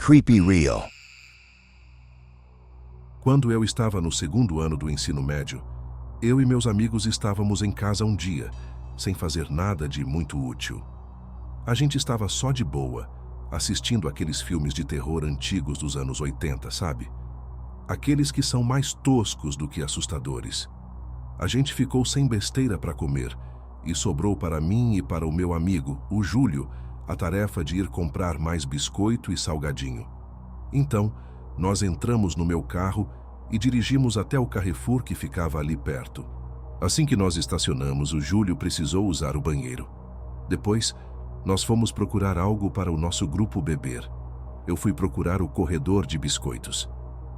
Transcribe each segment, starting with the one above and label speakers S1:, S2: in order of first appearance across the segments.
S1: Creepy Real.
S2: Quando eu estava no segundo ano do ensino médio, eu e meus amigos estávamos em casa um dia, sem fazer nada de muito útil. A gente estava só de boa, assistindo aqueles filmes de terror antigos dos anos 80, sabe? Aqueles que são mais toscos do que assustadores. A gente ficou sem besteira para comer e sobrou para mim e para o meu amigo, o Júlio, a tarefa de ir comprar mais biscoito e salgadinho. Então, nós entramos no meu carro e dirigimos até o Carrefour que ficava ali perto. Assim que nós estacionamos, o Júlio precisou usar o banheiro. Depois, nós fomos procurar algo para o nosso grupo beber. Eu fui procurar o corredor de biscoitos.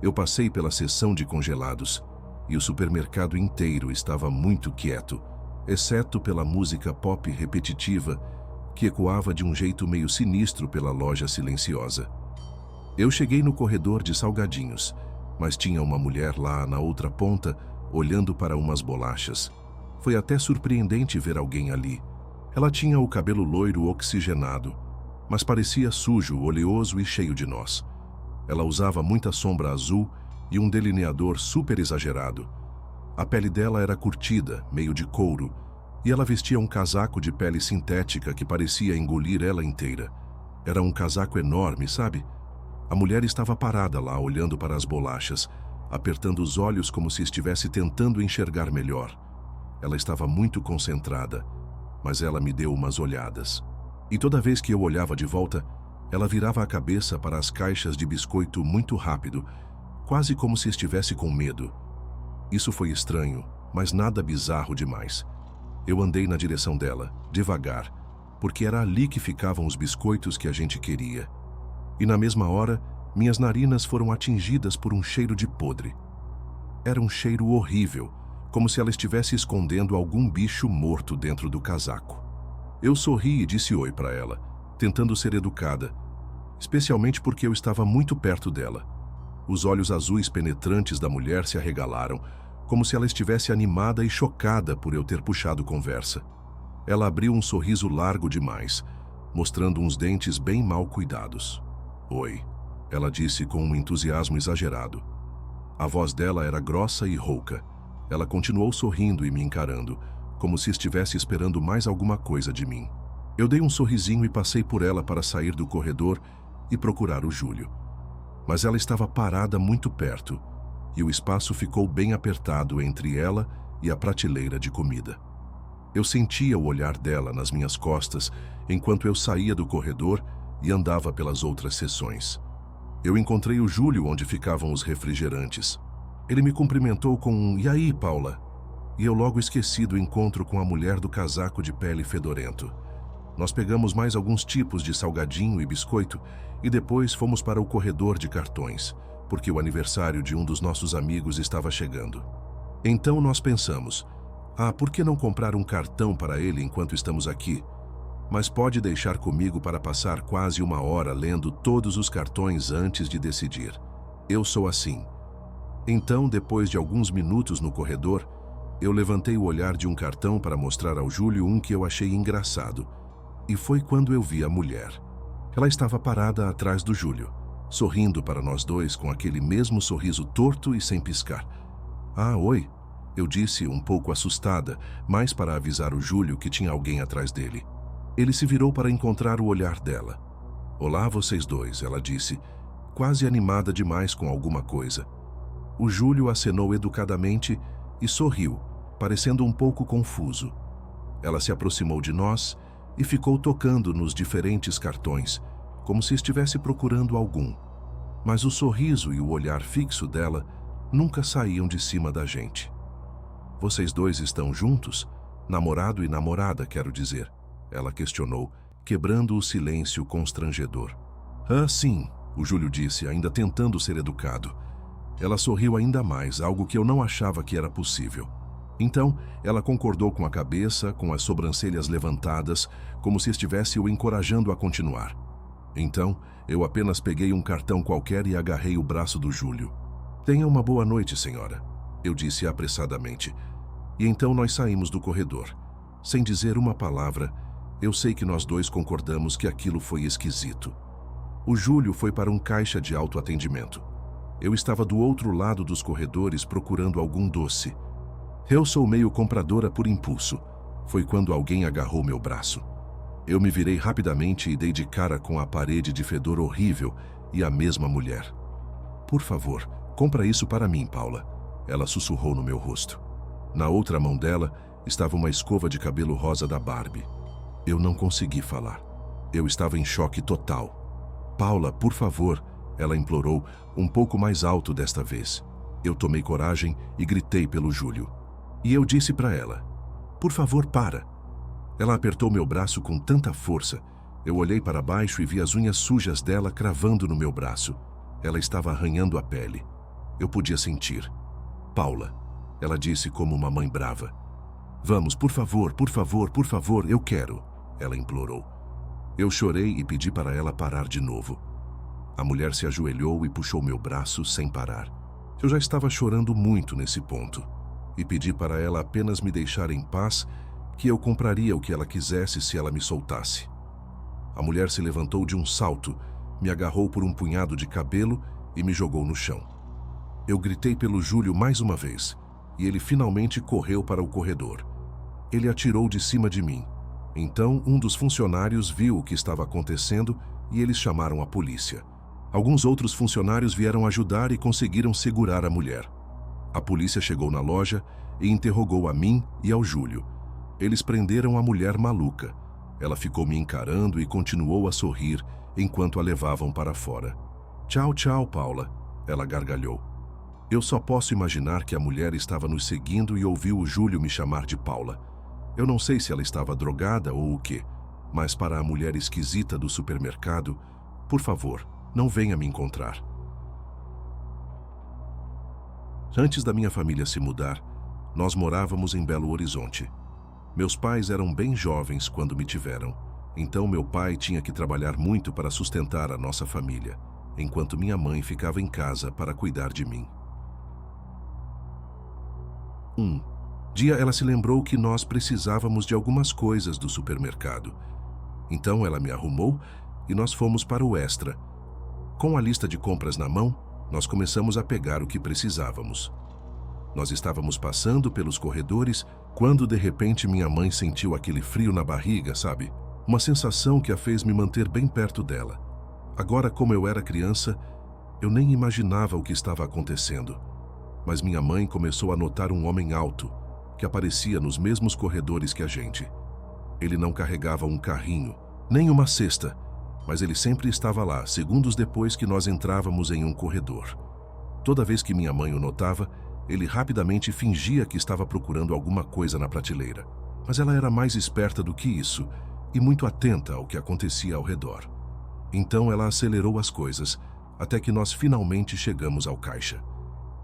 S2: Eu passei pela seção de congelados e o supermercado inteiro estava muito quieto, exceto pela música pop repetitiva que ecoava de um jeito meio sinistro pela loja silenciosa. Eu cheguei no corredor de salgadinhos, mas tinha uma mulher lá na outra ponta, olhando para umas bolachas. Foi até surpreendente ver alguém ali. Ela tinha o cabelo loiro oxigenado, mas parecia sujo, oleoso e cheio de nós. Ela usava muita sombra azul e um delineador super exagerado. A pele dela era curtida, meio de couro, e ela vestia um casaco de pele sintética que parecia engolir ela inteira. Era um casaco enorme, sabe? A mulher estava parada lá, olhando para as bolachas, apertando os olhos como se estivesse tentando enxergar melhor. Ela estava muito concentrada, mas ela me deu umas olhadas. E toda vez que eu olhava de volta, ela virava a cabeça para as caixas de biscoito muito rápido, quase como se estivesse com medo. Isso foi estranho, mas nada bizarro demais. Eu andei na direção dela, devagar, porque era ali que ficavam os biscoitos que a gente queria. E na mesma hora, minhas narinas foram atingidas por um cheiro de podre. Era um cheiro horrível, como se ela estivesse escondendo algum bicho morto dentro do casaco. Eu sorri e disse oi para ela, tentando ser educada, especialmente porque eu estava muito perto dela. Os olhos azuis penetrantes da mulher se arregalaram, como se ela estivesse animada e chocada por eu ter puxado conversa. Ela abriu um sorriso largo demais, mostrando uns dentes bem mal cuidados. Oi, ela disse com um entusiasmo exagerado. A voz dela era grossa e rouca. Ela continuou sorrindo e me encarando, como se estivesse esperando mais alguma coisa de mim. Eu dei um sorrisinho e passei por ela para sair do corredor e procurar o Júlio. Mas ela estava parada muito perto, e o espaço ficou bem apertado entre ela e a prateleira de comida. Eu sentia o olhar dela nas minhas costas enquanto eu saía do corredor e andava pelas outras seções. Eu encontrei o Júlio onde ficavam os refrigerantes. Ele me cumprimentou com um "E aí, Paula?" E eu logo esqueci do encontro com a mulher do casaco de pele fedorento. Nós pegamos mais alguns tipos de salgadinho e biscoito e depois fomos para o corredor de cartões, porque o aniversário de um dos nossos amigos estava chegando. Então nós pensamos, por que não comprar um cartão para ele enquanto estamos aqui? Mas pode deixar comigo para passar quase uma hora lendo todos os cartões antes de decidir. Eu sou assim. Então, depois de alguns minutos no corredor, eu levantei o olhar de um cartão para mostrar ao Júlio um que eu achei engraçado. E foi quando eu vi a mulher. Ela estava parada atrás do Júlio, sorrindo para nós dois com aquele mesmo sorriso torto e sem piscar. Oi, eu disse um pouco assustada, mais para avisar o Júlio que tinha alguém atrás dele. Ele se virou para encontrar o olhar dela. Olá, vocês dois, ela disse, quase animada demais com alguma coisa. O Júlio acenou educadamente e sorriu, parecendo um pouco confuso. Ela se aproximou de nós e ficou tocando nos diferentes cartões, como se estivesse procurando algum. Mas o sorriso e o olhar fixo dela nunca saíam de cima da gente. Vocês dois estão juntos? Namorado e namorada, quero dizer. Ela questionou, quebrando o silêncio constrangedor. Sim, o Júlio disse, ainda tentando ser educado. Ela sorriu ainda mais, algo que eu não achava que era possível. Então, ela concordou com a cabeça, com as sobrancelhas levantadas, como se estivesse o encorajando a continuar. Então, eu apenas peguei um cartão qualquer e agarrei o braço do Júlio. Tenha uma boa noite, senhora, eu disse apressadamente. E então nós saímos do corredor. Sem dizer uma palavra, eu sei que nós dois concordamos que aquilo foi esquisito. O Júlio foi para um caixa de autoatendimento. Eu estava do outro lado dos corredores procurando algum doce. Eu sou meio compradora por impulso. Foi quando alguém agarrou meu braço. Eu me virei rapidamente e dei de cara com a parede de fedor horrível e a mesma mulher. Por favor, compra isso para mim, Paula. Ela sussurrou no meu rosto. Na outra mão dela estava uma escova de cabelo rosa da Barbie. Eu não consegui falar. Eu estava em choque total. Paula, por favor, ela implorou, um pouco mais alto desta vez. Eu tomei coragem e gritei pelo Júlio. E eu disse para ela, por favor, para. Ela apertou meu braço com tanta força. Eu olhei para baixo e vi as unhas sujas dela cravando no meu braço. Ela estava arranhando a pele. Eu podia sentir. Paula, ela disse como uma mãe brava. Vamos, por favor, por favor, por favor, eu quero. Ela implorou. Eu chorei e pedi para ela parar de novo. A mulher se ajoelhou e puxou meu braço sem parar. Eu já estava chorando muito nesse ponto. E pedi para ela apenas me deixar em paz, que eu compraria o que ela quisesse se ela me soltasse. A mulher se levantou de um salto, me agarrou por um punhado de cabelo e me jogou no chão. Eu gritei pelo Júlio mais uma vez, e ele finalmente correu para o corredor. Ele atirou de cima de mim. Então, um dos funcionários viu o que estava acontecendo e eles chamaram a polícia. Alguns outros funcionários vieram ajudar e conseguiram segurar a mulher. A polícia chegou na loja e interrogou a mim e ao Júlio. Eles prenderam a mulher maluca. Ela ficou me encarando e continuou a sorrir enquanto a levavam para fora. Tchau, tchau, Paula, ela gargalhou. Eu só posso imaginar que a mulher estava nos seguindo e ouviu o Júlio me chamar de Paula. Eu não sei se ela estava drogada ou o quê, mas para a mulher esquisita do supermercado, por favor, não venha me encontrar. Antes da minha família se mudar, nós morávamos em Belo Horizonte. Meus pais eram bem jovens quando me tiveram, então meu pai tinha que trabalhar muito para sustentar a nossa família, enquanto minha mãe ficava em casa para cuidar de mim. Um dia ela se lembrou que nós precisávamos de algumas coisas do supermercado. Então ela me arrumou e nós fomos para o Extra. Com a lista de compras na mão, nós começamos a pegar o que precisávamos. Nós estávamos passando pelos corredores quando de repente minha mãe sentiu aquele frio na barriga, sabe? Uma sensação que a fez me manter bem perto dela. Agora, como eu era criança, eu nem imaginava o que estava acontecendo. Mas minha mãe começou a notar um homem alto, que aparecia nos mesmos corredores que a gente. Ele não carregava um carrinho, nem uma cesta, mas ele sempre estava lá, segundos depois que nós entrávamos em um corredor. Toda vez que minha mãe o notava, ele rapidamente fingia que estava procurando alguma coisa na prateleira. Mas ela era mais esperta do que isso e muito atenta ao que acontecia ao redor. Então ela acelerou as coisas, até que nós finalmente chegamos ao caixa.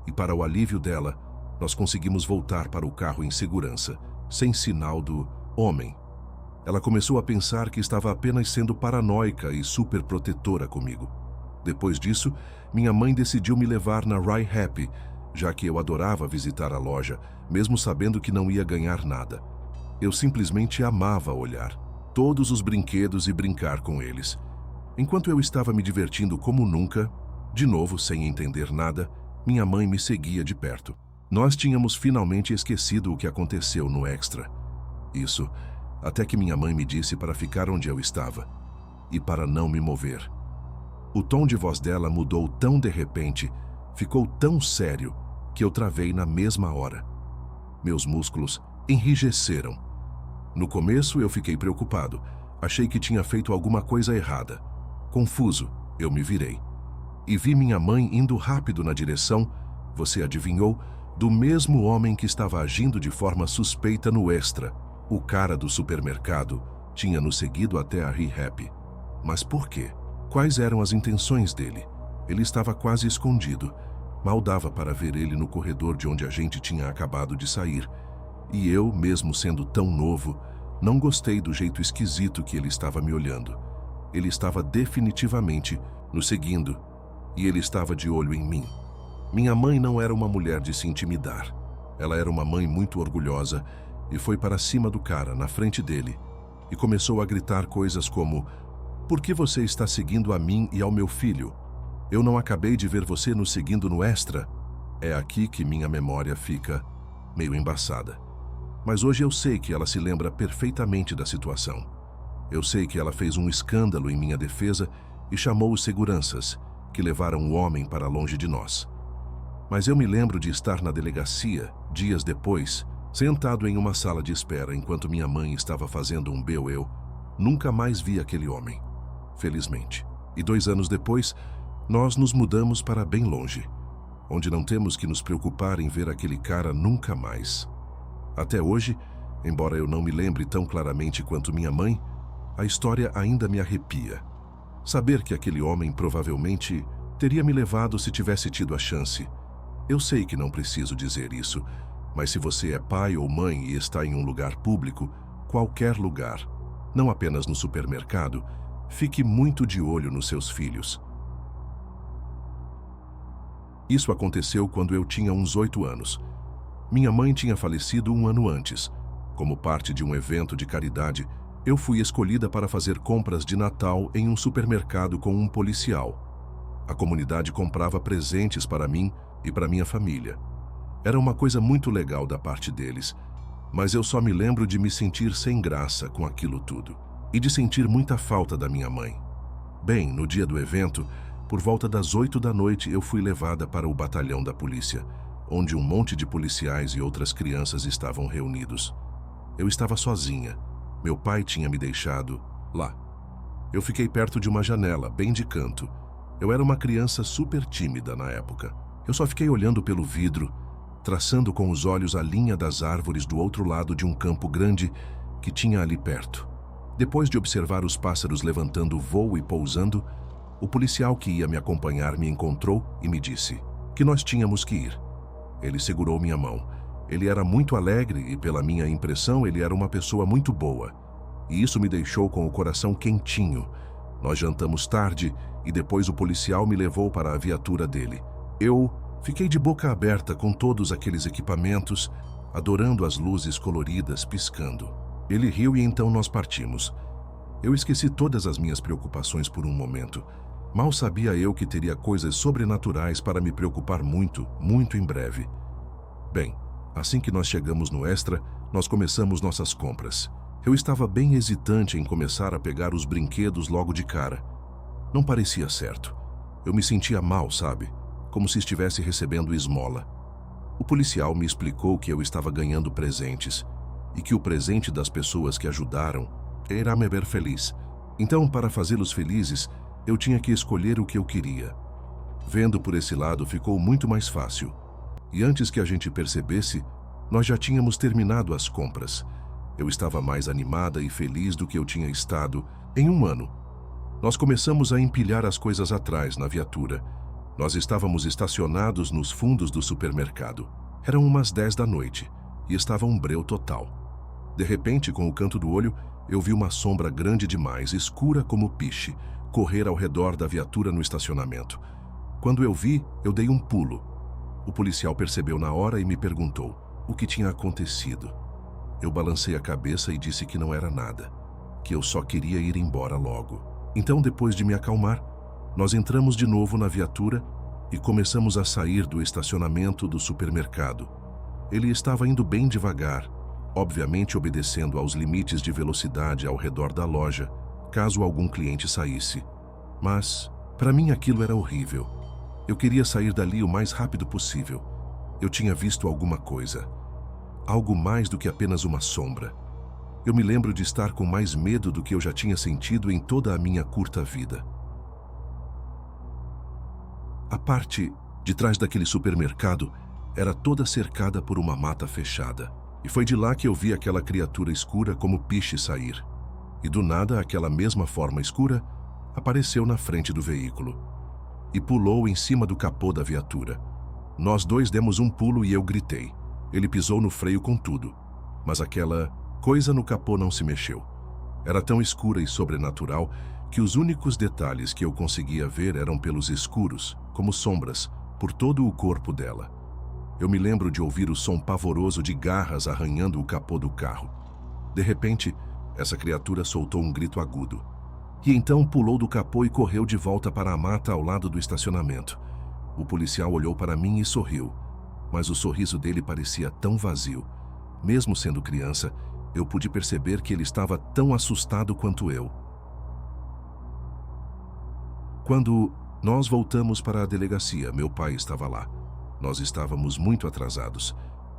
S2: E para o alívio dela, nós conseguimos voltar para o carro em segurança, sem sinal do homem. Ela começou a pensar que estava apenas sendo paranoica e superprotetora comigo. Depois disso, minha mãe decidiu me levar na Rye Happy, já que eu adorava visitar a loja, mesmo sabendo que não ia ganhar nada. Eu simplesmente amava olhar todos os brinquedos e brincar com eles. Enquanto eu estava me divertindo como nunca, de novo sem entender nada, minha mãe me seguia de perto. Nós tínhamos finalmente esquecido o que aconteceu no Extra. Isso, até que minha mãe me disse para ficar onde eu estava e para não me mover. O tom de voz dela mudou tão de repente, ficou tão sério, que eu travei na mesma hora. Meus músculos enrijeceram. No começo eu fiquei preocupado, achei que tinha feito alguma coisa errada. Confuso, eu me virei. E vi minha mãe indo rápido na direção, você adivinhou, do mesmo homem que estava agindo de forma suspeita no Extra. O cara do supermercado tinha nos seguido até a Rye Happy. Mas por quê? Quais eram as intenções dele? Ele estava quase escondido. Mal dava para ver ele no corredor de onde a gente tinha acabado de sair. E eu, mesmo sendo tão novo, não gostei do jeito esquisito que ele estava me olhando. Ele estava definitivamente nos seguindo, e ele estava de olho em mim. Minha mãe não era uma mulher de se intimidar. Ela era uma mãe muito orgulhosa e foi para cima do cara, na frente dele, e começou a gritar coisas como: Por que você está seguindo a mim e ao meu filho? Eu não acabei de ver você nos seguindo no Extra? É aqui que minha memória fica meio embaçada. Mas hoje eu sei que ela se lembra perfeitamente da situação. Eu sei que ela fez um escândalo em minha defesa e chamou os seguranças, que levaram o homem para longe de nós. Mas eu me lembro de estar na delegacia, dias depois, sentado em uma sala de espera enquanto minha mãe estava fazendo um BO. Nunca mais vi aquele homem, felizmente. E 2 anos depois, nós nos mudamos para bem longe, onde não temos que nos preocupar em ver aquele cara nunca mais. Até hoje, embora eu não me lembre tão claramente quanto minha mãe, a história ainda me arrepia. Saber que aquele homem provavelmente teria me levado se tivesse tido a chance. Eu sei que não preciso dizer isso, mas se você é pai ou mãe e está em um lugar público, qualquer lugar, não apenas no supermercado, fique muito de olho nos seus filhos. Isso aconteceu quando eu tinha uns 8 anos. Minha mãe tinha falecido 1 ano antes. Como parte de um evento de caridade, eu fui escolhida para fazer compras de Natal em um supermercado com um policial. A comunidade comprava presentes para mim e para minha família. Era uma coisa muito legal da parte deles, mas eu só me lembro de me sentir sem graça com aquilo tudo e de sentir muita falta da minha mãe. Bem, no dia do evento, por volta das 8 da noite, eu fui levada para o batalhão da polícia, onde um monte de policiais e outras crianças estavam reunidos. Eu estava sozinha. Meu pai tinha me deixado lá. Eu fiquei perto de uma janela, bem de canto. Eu era uma criança super tímida na época. Eu só fiquei olhando pelo vidro, traçando com os olhos a linha das árvores do outro lado de um campo grande que tinha ali perto. Depois de observar os pássaros levantando voo e pousando, o policial que ia me acompanhar me encontrou e me disse que nós tínhamos que ir. Ele segurou minha mão. Ele era muito alegre e, pela minha impressão, ele era uma pessoa muito boa. E isso me deixou com o coração quentinho. Nós jantamos tarde e depois o policial me levou para a viatura dele. Eu fiquei de boca aberta com todos aqueles equipamentos, adorando as luzes coloridas piscando. Ele riu e então nós partimos. Eu esqueci todas as minhas preocupações por um momento. Mal sabia eu que teria coisas sobrenaturais para me preocupar muito, muito em breve. Bem, assim que nós chegamos no Extra, nós começamos nossas compras. Eu estava bem hesitante em começar a pegar os brinquedos logo de cara. Não parecia certo. Eu me sentia mal, sabe? Como se estivesse recebendo esmola. O policial me explicou que eu estava ganhando presentes e que o presente das pessoas que ajudaram era me ver feliz. Então, para fazê-los felizes, eu tinha que escolher o que eu queria. Vendo por esse lado, ficou muito mais fácil. E antes que a gente percebesse, nós já tínhamos terminado as compras. Eu estava mais animada e feliz do que eu tinha estado em 1 ano. Nós começamos a empilhar as coisas atrás, na viatura. Nós estávamos estacionados nos fundos do supermercado. Eram umas 10 da noite e estava um breu total. De repente, com o canto do olho, eu vi uma sombra grande demais, escura como piche, correr ao redor da viatura no estacionamento. Quando eu vi, eu dei um pulo. O policial percebeu na hora e me perguntou o que tinha acontecido. Eu balancei a cabeça e disse que não era nada, que eu só queria ir embora logo. Então, depois de me acalmar, nós entramos de novo na viatura e começamos a sair do estacionamento do supermercado. Ele estava indo bem devagar, obviamente obedecendo aos limites de velocidade ao redor da loja, caso algum cliente saísse. Mas, para mim, aquilo era horrível. Eu queria sair dali o mais rápido possível. Eu tinha visto alguma coisa. Algo mais do que apenas uma sombra. Eu me lembro de estar com mais medo do que eu já tinha sentido em toda a minha curta vida. A parte de trás daquele supermercado era toda cercada por uma mata fechada. E foi de lá que eu vi aquela criatura escura como piche sair. E do nada, aquela mesma forma escura apareceu na frente do veículo e pulou em cima do capô da viatura. Nós dois demos um pulo e eu gritei. Ele pisou no freio com tudo, mas aquela coisa no capô não se mexeu. Era tão escura e sobrenatural que os únicos detalhes que eu conseguia ver eram pelos escuros, como sombras, por todo o corpo dela. Eu me lembro de ouvir o som pavoroso de garras arranhando o capô do carro. De repente, essa criatura soltou um grito agudo. E então pulou do capô e correu de volta para a mata ao lado do estacionamento. O policial olhou para mim e sorriu, mas o sorriso dele parecia tão vazio. Mesmo sendo criança, eu pude perceber que ele estava tão assustado quanto eu. Quando nós voltamos para a delegacia, meu pai estava lá. Nós estávamos muito atrasados.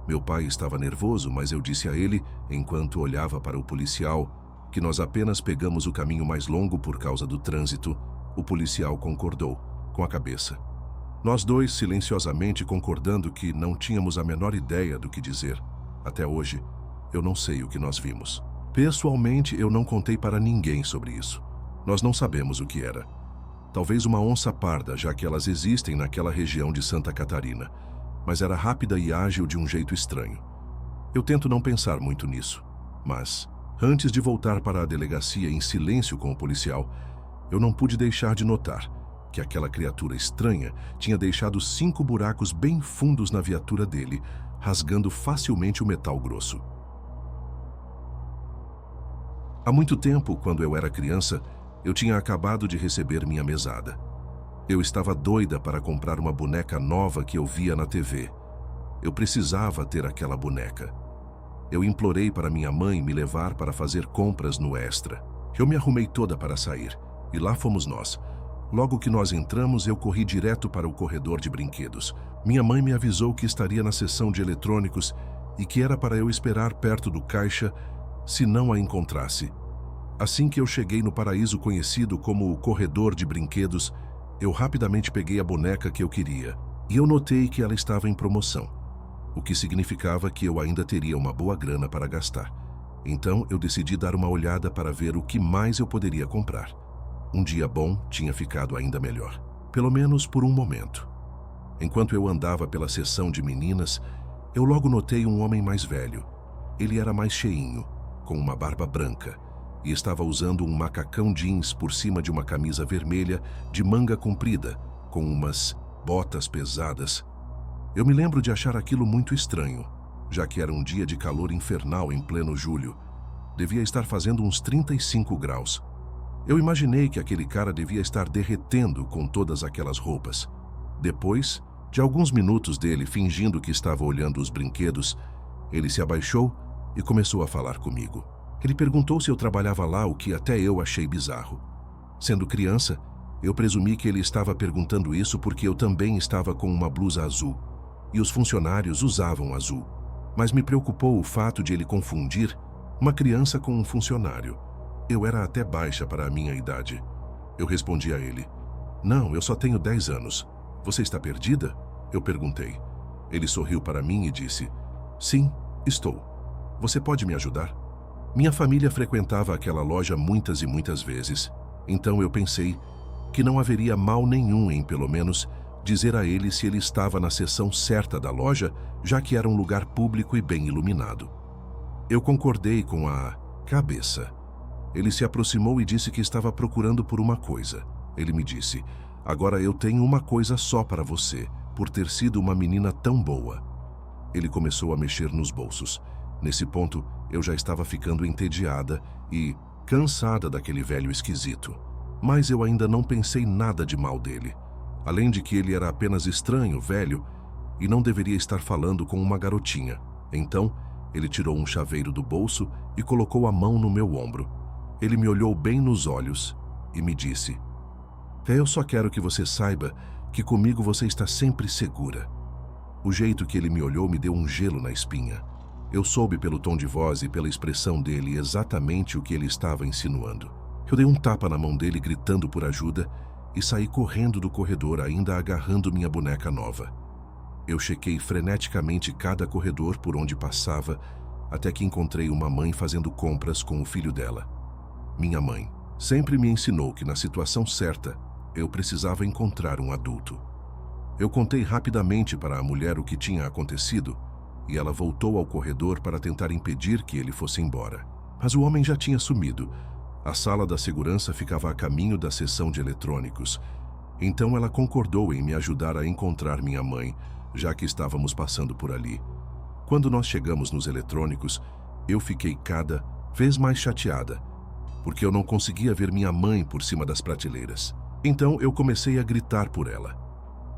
S2: Meu pai estava nervoso, mas eu disse a ele, enquanto olhava para o policial, que nós apenas pegamos o caminho mais longo por causa do trânsito. O policial concordou, com a cabeça. Nós dois silenciosamente concordando que não tínhamos a menor ideia do que dizer. Até hoje, eu não sei o que nós vimos. Pessoalmente, eu não contei para ninguém sobre isso. Nós não sabemos o que era. Talvez uma onça parda, já que elas existem naquela região de Santa Catarina. Mas era rápida e ágil de um jeito estranho. Eu tento não pensar muito nisso. Mas, antes de voltar para a delegacia em silêncio com o policial, eu não pude deixar de notar que aquela criatura estranha tinha deixado 5 buracos bem fundos na viatura dele, rasgando facilmente o metal grosso. Há muito tempo, quando eu era criança, eu tinha acabado de receber minha mesada. Eu estava doida para comprar uma boneca nova que eu via na TV. Eu precisava ter aquela boneca. Eu implorei para minha mãe me levar para fazer compras no Extra. Eu me arrumei toda para sair, e lá fomos nós. Logo que nós entramos, eu corri direto para o corredor de brinquedos. Minha mãe me avisou que estaria na seção de eletrônicos e que era para eu esperar perto do caixa se não a encontrasse. Assim que eu cheguei no paraíso conhecido como o corredor de brinquedos, eu rapidamente peguei a boneca que eu queria, e eu notei que ela estava em promoção, o que significava que eu ainda teria uma boa grana para gastar. Então eu decidi dar uma olhada para ver o que mais eu poderia comprar. Um dia bom tinha ficado ainda melhor, pelo menos por um momento. Enquanto eu andava pela seção de meninas, eu logo notei um homem mais velho. Ele era mais cheinho, com uma barba branca, e estava usando um macacão jeans por cima de uma camisa vermelha de manga comprida, com umas botas pesadas. Eu me lembro de achar aquilo muito estranho, já que era um dia de calor infernal em pleno julho. Devia estar fazendo uns 35 graus. Eu imaginei que aquele cara devia estar derretendo com todas aquelas roupas. Depois de alguns minutos dele fingindo que estava olhando os brinquedos, ele se abaixou e começou a falar comigo. Ele perguntou se eu trabalhava lá, o que até eu achei bizarro. Sendo criança, eu presumi que ele estava perguntando isso porque eu também estava com uma blusa azul, e os funcionários usavam azul. Mas me preocupou o fato de ele confundir uma criança com um funcionário. Eu era até baixa para a minha idade. Eu respondi a ele: "Não, eu só tenho 10 anos. Você está perdida?" Eu perguntei. Ele sorriu para mim e disse: "Sim, estou. Você pode me ajudar?" Minha família frequentava aquela loja muitas e muitas vezes, então eu pensei que não haveria mal nenhum em, pelo menos, dizer a ele se ele estava na seção certa da loja, já que era um lugar público e bem iluminado. Eu concordei com a cabeça. Ele se aproximou e disse que estava procurando por uma coisa. Ele me disse: "Agora eu tenho uma coisa só para você, por ter sido uma menina tão boa." Ele começou a mexer nos bolsos. Nesse ponto, eu já estava ficando entediada e cansada daquele velho esquisito. Mas eu ainda não pensei nada de mal dele. Além de que ele era apenas estranho, velho, e não deveria estar falando com uma garotinha. Então, ele tirou um chaveiro do bolso e colocou a mão no meu ombro. Ele me olhou bem nos olhos e me disse: "Eu só quero que você saiba que comigo você está sempre segura." O jeito que ele me olhou me deu um gelo na espinha. Eu soube pelo tom de voz e pela expressão dele exatamente o que ele estava insinuando. Eu dei um tapa na mão dele gritando por ajuda e saí correndo do corredor, ainda agarrando minha boneca nova. Eu chequei freneticamente cada corredor por onde passava, até que encontrei uma mãe fazendo compras com o filho dela. Minha mãe sempre me ensinou que na situação certa eu precisava encontrar um adulto. Eu contei rapidamente para a mulher o que tinha acontecido e ela voltou ao corredor para tentar impedir que ele fosse embora. Mas o homem já tinha sumido. A sala da segurança ficava a caminho da seção de eletrônicos. Então ela concordou em me ajudar a encontrar minha mãe, já que estávamos passando por ali. Quando nós chegamos nos eletrônicos, eu fiquei cada vez mais chateada. porque eu não conseguia ver minha mãe por cima das prateleiras. Então eu comecei a gritar por ela.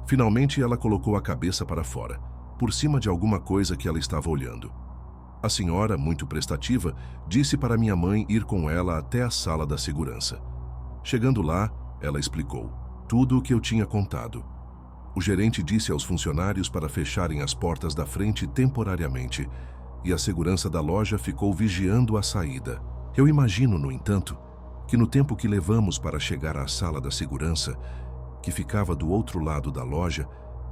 S2: Finalmente ela colocou a cabeça para fora, por cima de alguma coisa que ela estava olhando. A senhora, muito prestativa, disse para minha mãe ir com ela até a sala da segurança. Chegando lá, ela explicou tudo o que eu tinha contado. O gerente disse aos funcionários para fecharem as portas da frente temporariamente, e a segurança da loja ficou vigiando a saída. Eu imagino, no entanto, que no tempo que levamos para chegar à sala da segurança, que ficava do outro lado da loja,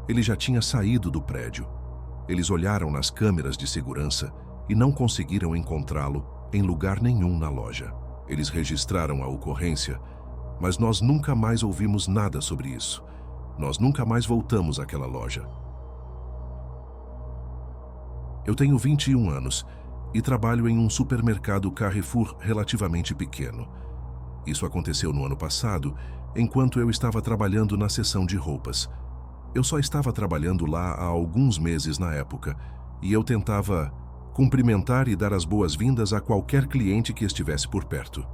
S2: ele já tinha saído do prédio. Eles olharam nas câmeras de segurança e não conseguiram encontrá-lo em lugar nenhum na loja. Eles registraram a ocorrência, mas nós nunca mais ouvimos nada sobre isso. Nós nunca mais voltamos àquela loja. Eu tenho 21 anos e trabalho em um supermercado Carrefour relativamente pequeno. Isso aconteceu no ano passado, enquanto eu estava trabalhando na seção de roupas. Eu só estava trabalhando lá há alguns meses na época, e eu tentava cumprimentar e dar as boas-vindas a qualquer cliente que estivesse por perto.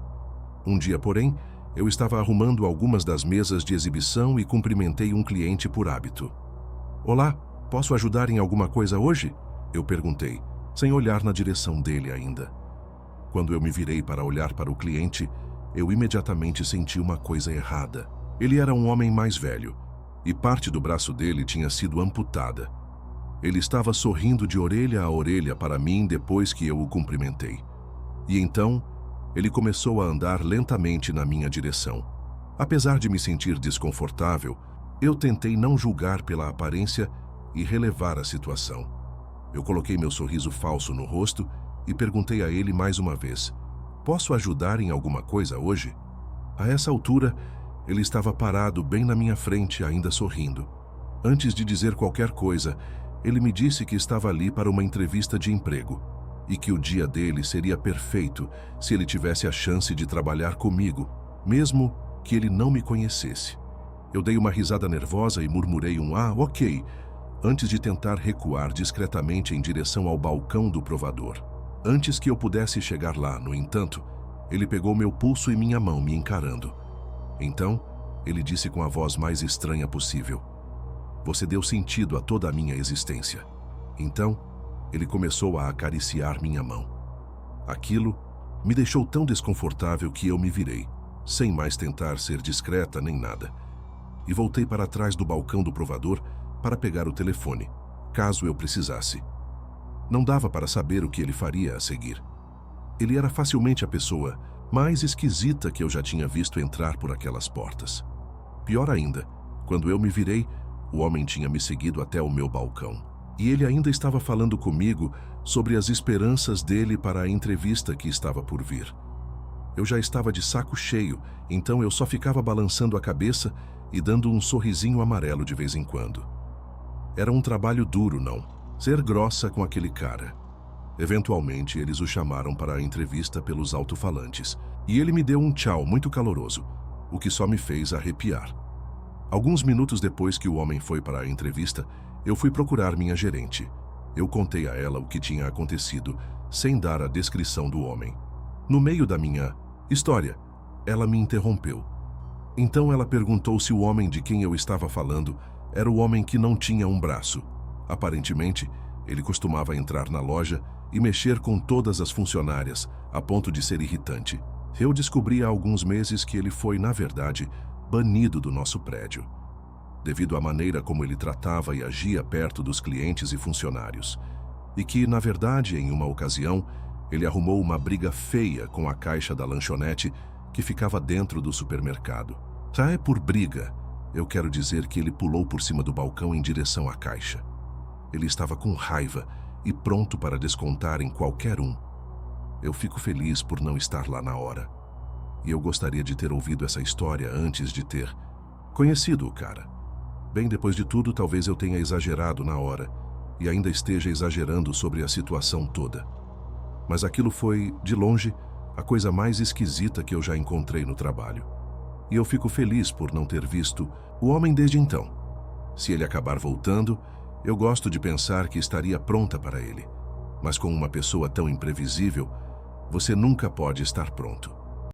S2: Um dia, porém, eu estava arrumando algumas das mesas de exibição e cumprimentei um cliente por hábito. "Olá, posso ajudar em alguma coisa hoje?" eu perguntei, sem olhar na direção dele ainda. Quando eu me virei para olhar para o cliente, eu imediatamente senti uma coisa errada. Ele era um homem mais velho, e parte do braço dele tinha sido amputada. Ele estava sorrindo de orelha a orelha para mim depois que eu o cumprimentei. E então, ele começou a andar lentamente na minha direção. Apesar de me sentir desconfortável, eu tentei não julgar pela aparência e relevar a situação. Eu coloquei meu sorriso falso no rosto e perguntei a ele mais uma vez: "Posso ajudar em alguma coisa hoje?" A essa altura, ele estava parado bem na minha frente, ainda sorrindo. Antes de dizer qualquer coisa, ele me disse que estava ali para uma entrevista de emprego e que o dia dele seria perfeito se ele tivesse a chance de trabalhar comigo, mesmo que ele não me conhecesse. Eu dei uma risada nervosa e murmurei um "ah, ok", antes de tentar recuar discretamente em direção ao balcão do provador. Antes que eu pudesse chegar lá, no entanto, ele pegou meu pulso e minha mão, me encarando. Então, ele disse com a voz mais estranha possível: "Você deu sentido a toda a minha existência." Então, ele começou a acariciar minha mão. Aquilo me deixou tão desconfortável que eu me virei, sem mais tentar ser discreta nem nada, e voltei para trás do balcão do provador para pegar o telefone, caso eu precisasse. Não dava para saber o que ele faria a seguir. Ele era facilmente a pessoa mais esquisita que eu já tinha visto entrar por aquelas portas. Pior ainda, quando eu me virei, o homem tinha me seguido até o meu balcão. E ele ainda estava falando comigo sobre as esperanças dele para a entrevista que estava por vir. Eu já estava de saco cheio, então eu só ficava balançando a cabeça e dando um sorrisinho amarelo de vez em quando. Era um trabalho duro, não? Ser grossa com aquele cara. Eventualmente, eles o chamaram para a entrevista pelos alto-falantes, e ele me deu um tchau muito caloroso, o que só me fez arrepiar. Alguns minutos depois que o homem foi para a entrevista, eu fui procurar minha gerente. Eu contei a ela o que tinha acontecido, sem dar a descrição do homem. No meio da minha história, ela me interrompeu. Então ela perguntou se o homem de quem eu estava falando era o homem que não tinha um braço. Aparentemente, ele costumava entrar na loja e mexer com todas as funcionárias, a ponto de ser irritante. Eu descobri há alguns meses que ele foi, na verdade, banido do nosso prédio, devido à maneira como ele tratava e agia perto dos clientes e funcionários, e que, na verdade, em uma ocasião, ele arrumou uma briga feia com a caixa da lanchonete que ficava dentro do supermercado. Já é por briga, eu quero dizer que ele pulou por cima do balcão em direção à caixa. Ele estava com raiva e pronto para descontar em qualquer um. Eu fico feliz por não estar lá na hora. E eu gostaria de ter ouvido essa história antes de ter conhecido o cara. Bem, depois de tudo, talvez eu tenha exagerado na hora e ainda esteja exagerando sobre a situação toda. Mas aquilo foi, de longe, a coisa mais esquisita que eu já encontrei no trabalho. E eu fico feliz por não ter visto o homem desde então. Se ele acabar voltando, eu gosto de pensar que estaria pronta para ele. Mas com uma pessoa tão imprevisível, você nunca pode estar pronto.